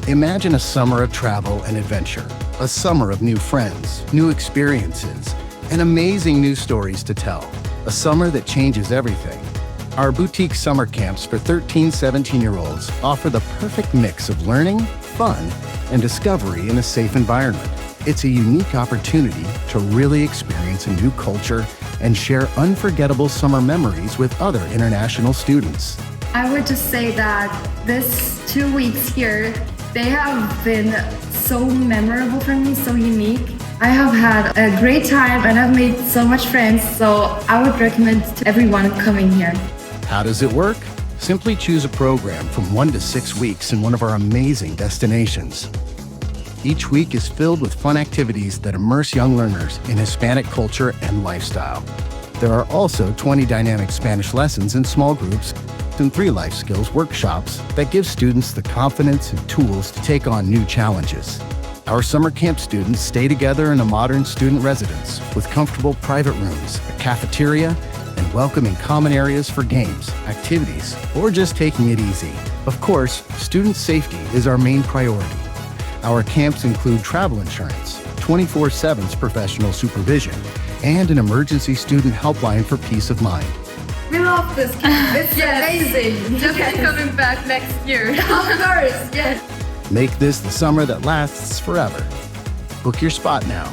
Imagine a summer of travel and adventure, a summer of new friends, new experiences, and amazing new stories to tell. A summer that changes everything. Our boutique summer camps for 13, 17-year-olds offer the perfect mix of learning, fun, and discovery in a safe environment. It's a unique opportunity to really experience a new culture and share unforgettable summer memories with other international students. I would just say that this 2 weeks here, they have been so memorable for me, so unique. I have had a great time and I've made so much friends, so I would recommend to everyone coming here. How does it work? Simply choose a program from 1 to 6 weeks in one of our amazing destinations. Each week is filled with fun activities that immerse young learners in Hispanic culture and lifestyle. There are also 20 dynamic Spanish lessons in small groups and 3 life skills workshops that give students the confidence and tools to take on new challenges. Our summer camp students stay together in a modern student residence with comfortable private rooms, a cafeteria, and welcoming common areas for games, activities, or just taking it easy. Of course, student safety is our main priority. Our camps include travel insurance, 24/7 professional supervision, and an emergency student helpline for peace of mind. We love this camp. It's amazing. Just coming back next year. Of course, yes. Make this the summer that lasts forever. Book your spot now